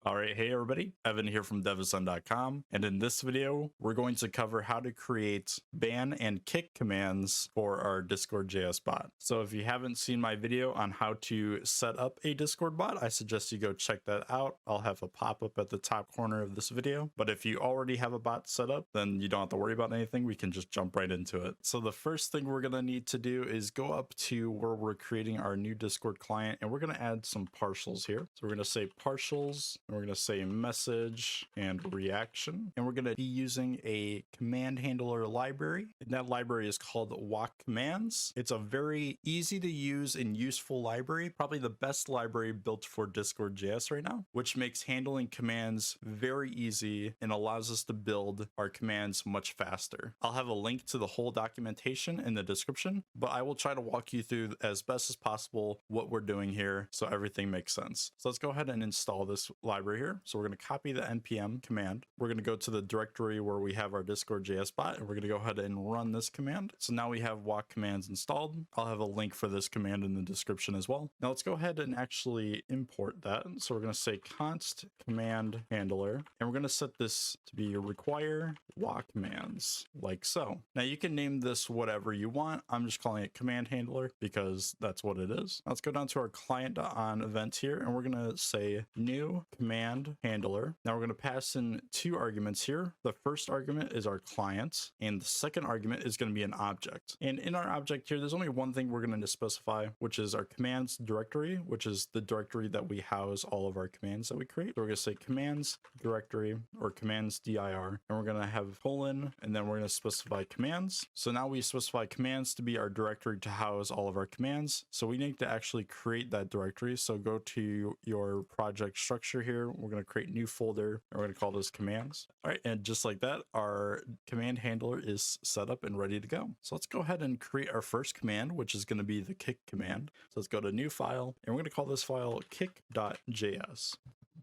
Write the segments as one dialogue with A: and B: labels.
A: All right, hey everybody, Evan here from devasun.com, and in this video, we're going to cover how to create ban and kick commands for our Discord.js bot. So if you haven't seen my video on how to set up a Discord bot, I suggest you go check that out. I'll have a pop-up at the top corner of this video. But if you already have a bot set up, then you don't have to worry about anything. We can just jump right into it. So the first thing we're gonna need to do is go up to where we're creating our new Discord client, and we're gonna add some partials here. So we're gonna say partials, and we're going to say message and reaction, and we're going to be using a command handler library, and that library is called wokcommands. It's a very easy to use and useful library, probably the best library built for Discord.js right now, which makes handling commands very easy and allows us to build our commands much faster. I'll have a link to the whole documentation in the description, but I will try to walk you through as best as possible what we're doing here so everything makes sense. So let's go ahead and install this library here. So we're going to copy the npm command. We're going to go to the directory where we have our Discord.js bot, and we're going to go ahead and run this command. So now we have wokcommands installed. I'll have a link for this command in the description as well. Now let's go ahead and actually import that. So we're going to say const command handler, and we're going to set this to be require wokcommands, like so. Now you can name this whatever you want. I'm just calling it command handler because that's what it is. Now let's go down to our client.on event here, and we're going to say new command handler. Now we're going to pass in two arguments here. The first argument is our client, and the second argument is going to be an object. And in our object here, there's only one thing we're going to specify, which is our commands directory, which is the directory that we house all of our commands that we create. So we're going to say commands directory or commands dir, and we're going to have colon, and then we're going to specify commands. So now we specify commands to be our directory to house all of our commands. So we need to actually create that directory. So go to your project structure here. We're going to create a new folder, and we're going to call this commands. All right, and just like that, our command handler is set up and ready to go. So let's go ahead and create our first command, which is going to be the kick command. So let's go to new file, and we're going to call this file kick.js.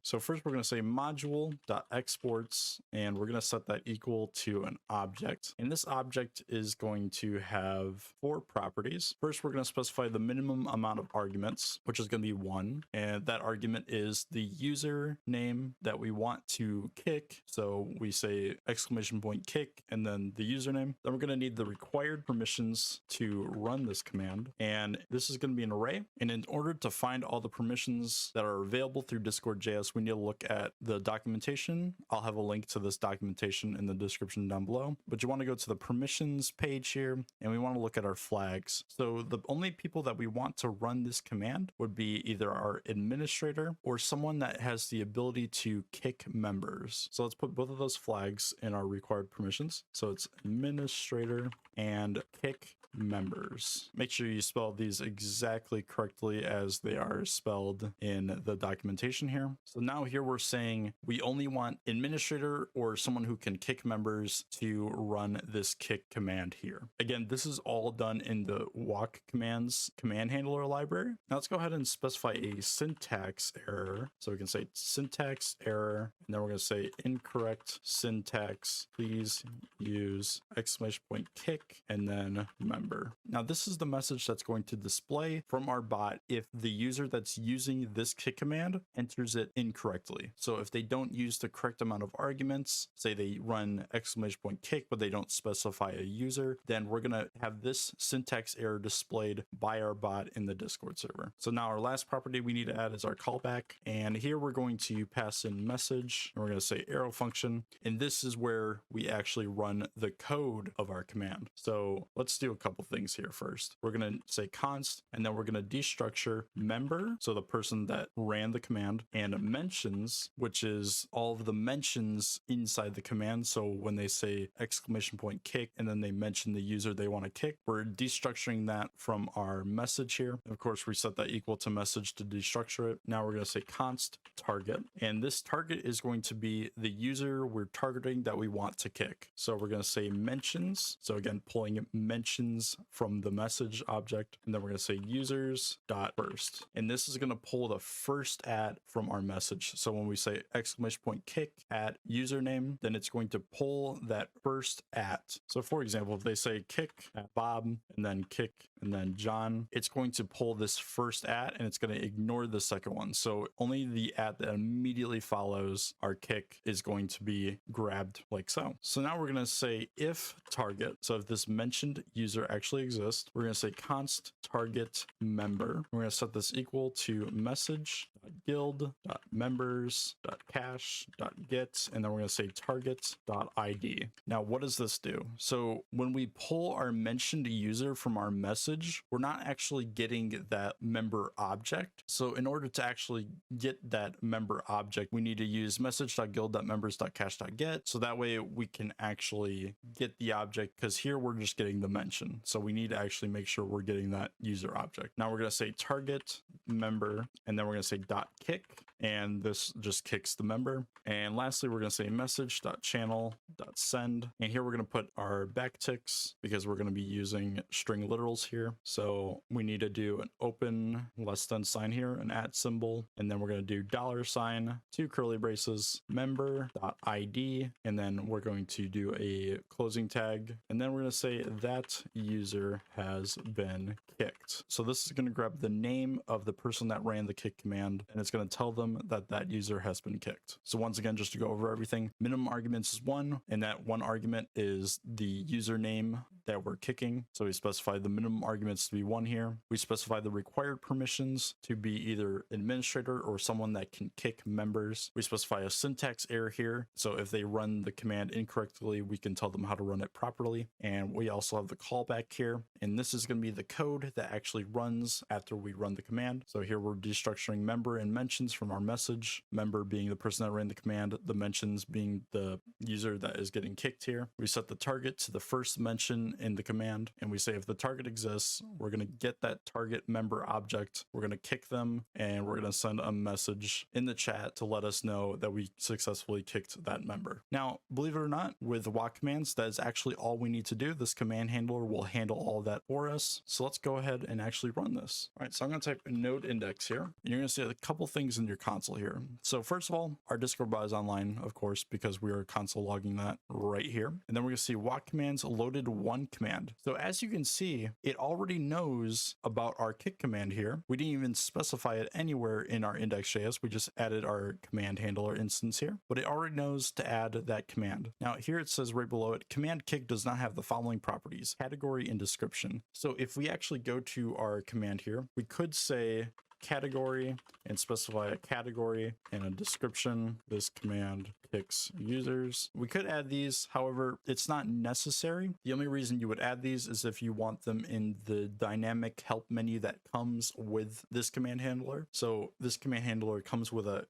A: So first we're going to say module.exports, and we're going to set that equal to an object. And this object is going to have 4 properties. First, we're going to specify the minimum amount of arguments, which is going to be 1. And that argument is the user name that we want to kick. So we say exclamation point kick and then the username. Then we're going to need the required permissions to run this command. And this is going to be an array. And in order to find all the permissions that are available through Discord.js, we need to look at the documentation. I'll have a link to this documentation in the description down below, but you want to go to the permissions page here, and we want to look at our flags. So the only people that we want to run this command would be either our administrator or someone that has the ability to kick members. So let's put both of those flags in our required permissions. So it's administrator and kick members. Make sure you spell these exactly correctly as they are spelled in the documentation here. So now here we're saying we only want administrator or someone who can kick members to run this kick command here. Again, this is all done in the wokcommands command handler library. Now let's go ahead and specify a syntax error. So we can say syntax error, and then we're going to say incorrect syntax. Please use exclamation point kick and then member. Now this is the message that's going to display from our bot if the user that's using this kick command enters it incorrectly. So if they don't use the correct amount of arguments, say they run exclamation point kick but they don't specify a user, then we're going to have this syntax error displayed by our bot in the Discord server. So now our last property we need to add is our callback, and here we're going to pass in message, and we're going to say arrow function, and this is where we actually run the code of our command. So let's do a couple things here first. We're going to say const, and then we're going to destructure member, so the person that ran the command, and mentions, which is all of the mentions inside the command. So when they say exclamation point kick and then they mention the user they want to kick, we're destructuring that from our message here. Of course, we set that equal to message to destructure it. Now we're going to say const target, and this target is going to be the user we're targeting that we want to kick. So we're going to say mentions. So again, pulling mentions commands from the message object, and then we're going to say users dot first, and this is going to pull the first at from our message. So when we say exclamation point kick at username, then it's going to pull that first at. So for example, if they say kick at Bob and then kick and then John, it's going to pull this first at and it's going to ignore the second one. So only the at that immediately follows our kick is going to be grabbed like so. So now we're going to say if target. So if this mentioned user actually exists, we're going to say const target member. We're going to set this equal to message.guild.members.cache.get, and then we're going to say target.id. Now, what does this do? So when we pull our mentioned user from our message, we're not actually getting that member object. So in order to actually get that member object, we need to use message.guild.members.cache.get. So that way we can actually get the object, because here we're just getting the mention. So we need to actually make sure we're getting that user object. Now we're going to say target member, and then we're going to say dot kick, and this just kicks the member. And lastly, we're going to say message.channel.send, and here we're going to put our backticks because we're going to be using string literals here. So we need to do an open less than sign here, an at symbol, and then we're going to do $, 2 curly braces, member.id, and then we're going to do a closing tag, and then we're going to say that user has been kicked. So this is going to grab the name of the person that ran the kick command, and it's going to tell them that that user has been kicked. So once again, just to go over everything, minimum arguments is 1, and that 1 argument is the username that we're kicking. So we specify the minimum arguments to be 1 here. We specify the required permissions to be either administrator or someone that can kick members. We specify a syntax error here. So if they run the command incorrectly, we can tell them how to run it properly. And we also have the callback here. And this is going to be the code that actually runs after we run the command. So here we're destructuring member and mentions from our message, member being the person that ran the command, the mentions being the user that is getting kicked here. We set the target to the first mention in the command, and we say if the target exists, we're going to get that target member object, we're going to kick them, and we're going to send a message in the chat to let us know that we successfully kicked that member. Now, believe it or not, with wok commands, that is actually all we need to do. This command handler will handle all that for us. So let's go ahead and actually run this. All right, so I'm going to type node index here, and you're going to see a couple things in your console here. So first of all, our Discord bot is online, of course, because we are console logging that right here. And then we're going to see wok commands loaded 1 command. So as you can see, it already knows about our kick command here. We didn't even specify it anywhere in our index.js. We just added our command handler instance here, but it already knows to add that command. Now here it says right below it, command kick does not have the following properties: category and description. So if we actually go to our command here, we could say category and specify a category and a description. This command kicks users. We could add these, however, it's not necessary. The only reason you would add these is if you want them in the dynamic help menu that comes with this command handler. So this command handler comes with a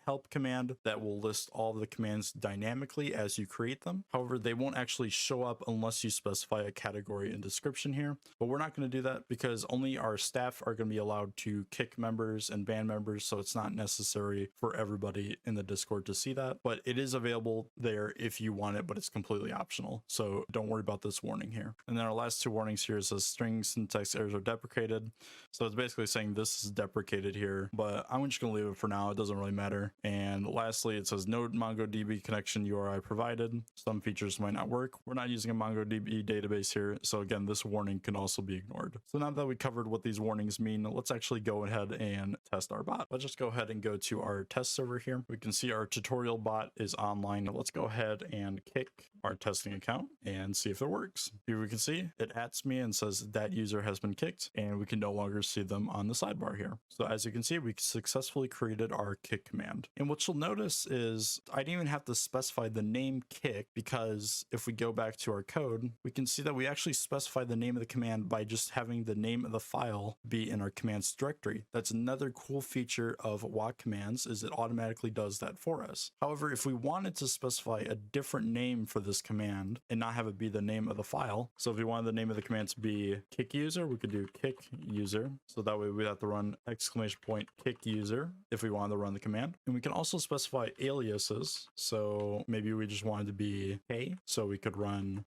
A: !help command that will list all of the commands dynamically as you create them. However, they won't actually show up unless you specify a category and description here. But we're not going to do that because only our staff are going to be allowed to kick members and ban members, so it's not necessary for everybody in the Discord to see that, but it is available there if you want it, but it's completely optional, so don't worry about this warning here. And then our last 2 warnings here says string syntax errors are deprecated, so it's basically saying this is deprecated here, but I'm just gonna leave it for now. It doesn't really matter. And lastly, it says no MongoDB connection URI provided. Some features might not work. We're not using a MongoDB database here, so again, this warning can also be ignored. So now that we covered what these warnings mean, let's actually go ahead and test our bot. Let's just go ahead and go to our test server here. We can see our tutorial bot is online. Let's go ahead and kick our testing account and see if it works. Here we can see it adds me and says that user has been kicked, and we can no longer see them on the sidebar here. So as you can see, we successfully created our kick command. And what you'll notice is I didn't even have to specify the name kick, because if we go back to our code, we can see that we actually specify the name of the command by just having the name of the file be in our commands directory. directory. That's another cool feature of wokcommands, is it automatically does that for us. However, if we wanted to specify a different name for this command and not have it be the name of the file, so if we wanted the name of the command to be kick user, we could do kick user. So that way we'd have to run !kick user if we wanted to run the command. And we can also specify aliases. So maybe we just wanted to be k, so we could run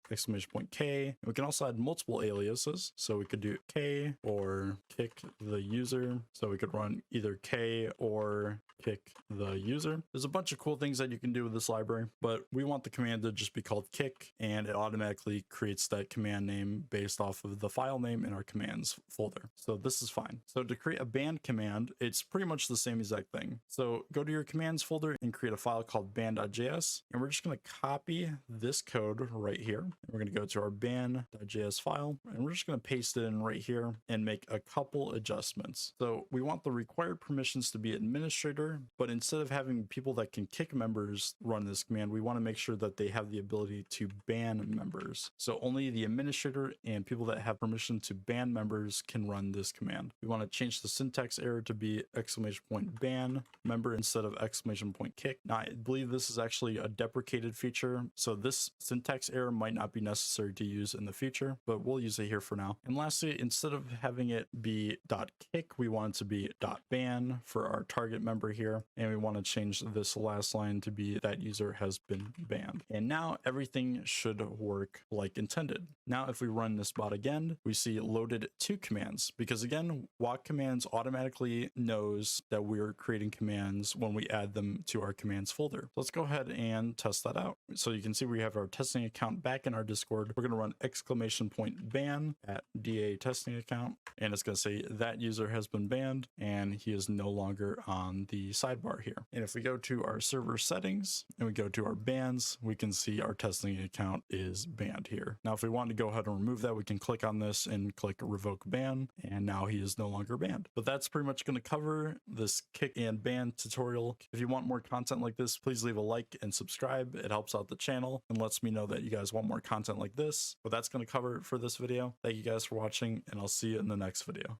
A: !k. And we can also add multiple aliases. So we could do k or kick the user. So we could run either k or kick the user. There's a bunch of cool things that you can do with this library, but we want the command to just be called kick, and it automatically creates that command name based off of the file name in our commands folder. So this is fine. So to create a band command, it's pretty much the same exact thing. So go to your commands folder and create a file called band.js, and we're just going to copy this code right here. We're going to go to our band.js file, and we're just going to paste it in right here and make a couple adjustments. So we want the required permissions to be administrator, but instead of having people that can kick members run this command, we want to make sure that they have the ability to ban members. So only the administrator and people that have permission to ban members can run this command. We want to change the syntax error to be !ban member instead of !kick. Now, I believe this is actually a deprecated feature, so this syntax error might not be necessary to use in the future, but we'll use it here for now. And lastly, instead of having it be .kick, we want it to be .ban for our target member here, and we want to change this last line to be that user has been banned. And now everything should work like intended. Now if we run this bot again, we see loaded 2 commands, because again, wokcommands automatically knows that we're creating commands when we add them to our commands folder. Let's go ahead and test that out. So you can see we have our testing account back in our Discord. We're going to run !ban at DA testing account, and it's going to say that user has been banned and he is no longer on the sidebar here. And if we go to our server settings and we go to our bans, we can see our testing account is banned here. Now, if we want to go ahead and remove that, we can click on this and click revoke ban, and now he is no longer banned. But that's pretty much going to cover this kick and ban tutorial. If you want more content like this, please leave a like and subscribe. It helps out the channel and lets me know that you guys want more content like this. But that's going to cover it for this video. Thank you guys for watching, and I'll see you in the next video.